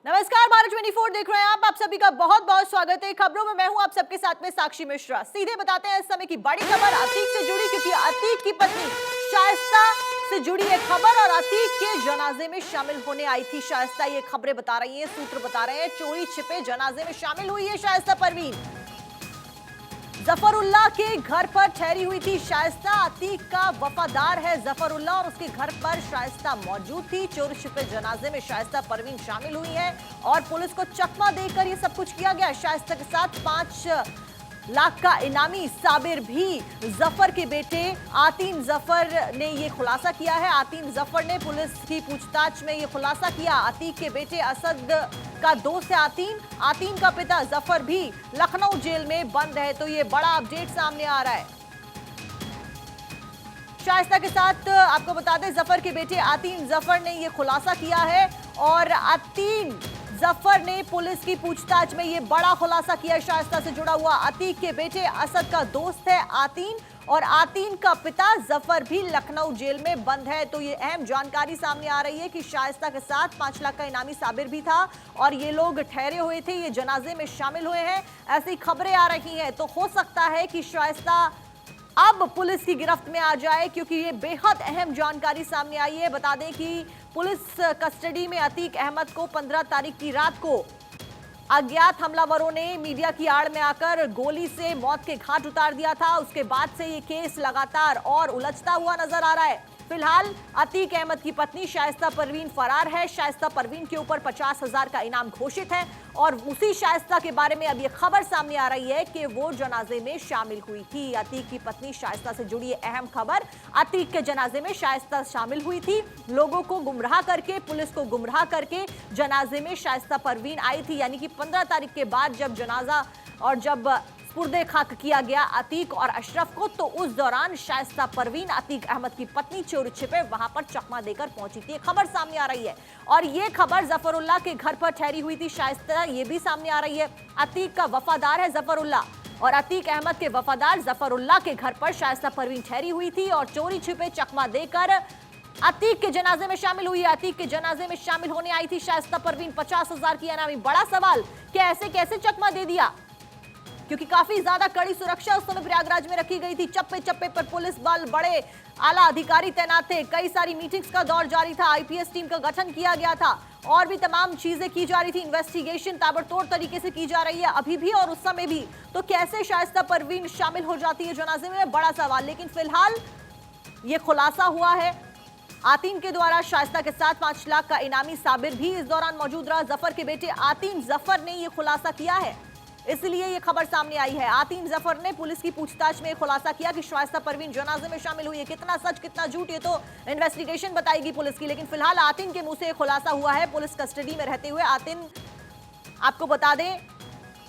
नमस्कार, भारत 24 देख रहे हैं आप सभी का बहुत बहुत स्वागत है। खबरों में मैं हूं आप सबके साथ में साक्षी मिश्रा। सीधे बताते हैं इस समय की बड़ी खबर अतीक से जुड़ी, क्योंकि अतीक की पत्नी शाइस्ता से जुड़ी एक खबर और अतीक के जनाजे में शामिल होने आई थी शाइस्ता। ये खबरें बता रही हैं, सूत्र बता रहे हैं, चोरी छिपे जनाजे में शामिल हुई है शाइस्ता परवीन। जफरुल्लाह के घर पर ठहरी हुई थी शाइस्ता। अतीक का वफादार है जफरुल्लाह और उसके घर पर शाइस्ता मौजूद थी। चोरी छिपे जनाजे में शाइस्ता परवीन शामिल हुई है और पुलिस को चकमा देकर ये सब कुछ किया गया। शाइस्ता के साथ 5 लाख का इनामी साबिर भी जफर के बेटे आतीन जफर ने ये खुलासा किया है। आतीन जफर ने पुलिस की पूछताछ में ये खुलासा किया। अतीक के बेटे असद का दोस्त है आतीन। आतीन का पिता जफर भी लखनऊ जेल में बंद है। तो ये बड़ा अपडेट सामने आ रहा है। शाइस्ता के साथ आपको बता दें, जफर के बेटे आतीन जफर ने ये खुलासा किया है और आतीन जफर ने पुलिस की पूछताछ में ये बड़ा खुलासा किया। शाइस्ता से जुड़ा हुआ अतीक के बेटे असद का दोस्त है आतीन और आतीन का पिता जफर भी लखनऊ जेल में बंद है। तो ये अहम जानकारी सामने आ रही है कि शाइस्ता के साथ 5 लाख का इनामी साबिर भी था और ये लोग ठहरे हुए थे, ये जनाजे में शामिल हुए हैं, ऐसी खबरें आ रही हैं। तो हो सकता है कि शाइस्ता अब पुलिस की गिरफ्त में आ जाए, क्योंकि ये बेहद अहम जानकारी सामने आई है। बता दें कि पुलिस कस्टडी में अतीक अहमद को 15 तारीख की रात को अज्ञात हमलावरों ने मीडिया की आड़ में आकर गोली से मौत के घाट उतार दिया था। उसके बाद से ये केस लगातार और उलझता हुआ नजर आ रहा है। फिलहाल अतीक अहमद की पत्नी शाइस्ता परवीन फरार है। शाइस्ता परवीन के ऊपर 50,000 का इनाम घोषित है और उसी शाइस्ता के बारे में अब ये खबर सामने आ रही है कि वो जनाजे में शामिल हुई थी। अतीक की पत्नी शाइस्ता से जुड़ी अहम खबर, अतीक के जनाजे में शाइस्ता शामिल हुई थी। लोगों को गुमराह करके, पुलिस को गुमराह करके जनाजे में शाइस्ता परवीन आई थी। यानी कि 15 तारीख के बाद जब जनाजा और जब पुर्दे खाक किया गया अतीक और अशरफ को, तो उस दौरान शाइस्ता परवीन अतीक अहमद की पत्नी चोरी छिपे वहां पर चकमा देकर पहुंची थी। खबर सामने आ रही है और ये खबर जफरुल्लाह के घर पर ठहरी हुई थी शाइस्ता, ये भी सामने आ रही है। अतीक का वफादार है जफरुल्लाह और अतीक अहमद के वफादार जफरुल्लाह के घर पर शाइस्ता परवीन ठहरी हुई थी और चोरी छिपे चकमा देकर अतीक के जनाजे में शामिल हुई है। अतीक के जनाजे में शामिल होने आई थी शाइस्ता परवीन। 50,000 की इनामी। बड़ा सवाल कि ऐसे कैसे चकमा दे दिया, क्योंकि काफी ज्यादा कड़ी सुरक्षा उस समय प्रयागराज में रखी गई थी। चप्पे चप्पे पर पुलिस बल, बड़े आला अधिकारी तैनात थे। कई सारी मीटिंग्स का दौर जारी था। आईपीएस टीम का गठन किया गया था और भी तमाम चीजें की जा रही थी। इन्वेस्टिगेशन ताबड़तोड़ तरीके से की जा रही है अभी भी और उस समय भी। तो कैसे शाइस्ता परवीन शामिल हो जाती है जनाजे में, बड़ा सवाल। लेकिन फिलहाल ये खुलासा हुआ है आतीन के द्वारा। शाइस्ता के साथ 5 लाख का इनामी साबिर भी इस दौरान मौजूद रहा। जफर के बेटे आतीन जफर ने यह खुलासा किया है, इसलिए यह खबर सामने आई है। आतीन जफर ने पुलिस की पूछताछ में खुलासा किया कि शाइस्ता परवीन जनाजे में शामिल हुई है। कितना सच कितना झूठ ये तो इन्वेस्टिगेशन बताएगी पुलिस की, लेकिन फिलहाल आतीन के मुंह से खुलासा हुआ है। पुलिस कस्टडी में रहते हुए आतीन, आपको बता दें,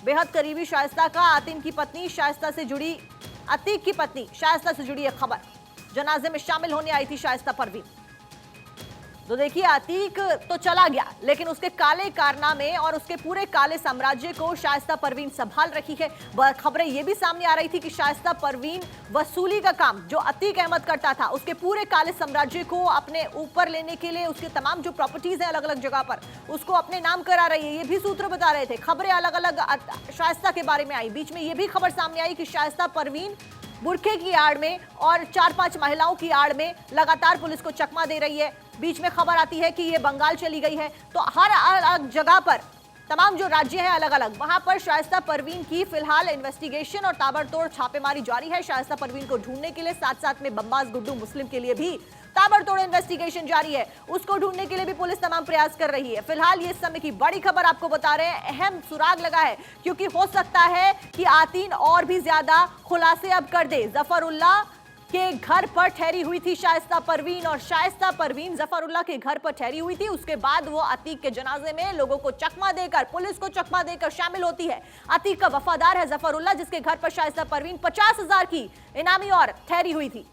बेहद करीबी शाइस्ता का, आतीन की पत्नी शाइस्ता से जुड़ी, अतीक की पत्नी शाइस्ता से जुड़ी एक खबर। जनाजे में शामिल होने आई थी शाइस्ता परवीन। तो देखिए, अतीक तो चला गया, लेकिन उसके काले कारनामे और उसके पूरे काले साम्राज्य को शाइस्ता परवीन संभाल रही है। खबरें ये भी सामने आ रही थी कि शाइस्ता परवीन वसूली का काम जो अतीक अहमद करता था, उसके पूरे काले साम्राज्य को अपने ऊपर लेने के लिए, उसके तमाम जो प्रॉपर्टीज है अलग अलग जगह पर, उसको अपने नाम करा रही है। ये भी सूत्र बता रहे थे। खबरें अलग अलग शाइस्ता के बारे में आई। बीच में ये भी खबर सामने आई कि शाइस्ता परवीन बुरखे की आड़ में और 4-5 महिलाओं की आड़ में लगातार पुलिस को चकमा दे रही है। बीच में खबर आती है कि ये बंगाल चली गई है। तो हर अलग जगह पर, तमाम जो राज्य हैं अलग अलग, वहां पर शाइस्ता परवीन की फिलहाल इन्वेस्टिगेशन और ताबड़तोड़ छापेमारी जारी है। शाइस्ता परवीन को ढूंढने के लिए साथ साथ में बम्बास गुड्डू मुस्लिम के लिए भी ताबड़तोड़ इन्वेस्टिगेशन जारी है। उसको ढूंढने के लिए भी पुलिस तमाम प्रयास कर रही है। फिलहाल ये इस समय की बड़ी खबर आपको बता रहे हैं। अहम सुराग लगा है, क्योंकि हो सकता है कि आतीन और भी ज्यादा खुलासे अब कर दे। जफरुल्लाह के घर पर ठहरी हुई थी शाइस्ता परवीन और शाइस्ता परवीन जफरुल्लाह के घर पर ठहरी हुई थी। उसके बाद वो अतीक के जनाजे में लोगों को चकमा देकर, पुलिस को चकमा देकर शामिल होती है। अतीक का वफादार है जफरुल्लाह, जिसके घर पर शाइस्ता परवीन 50,000 की इनामी और ठहरी हुई थी।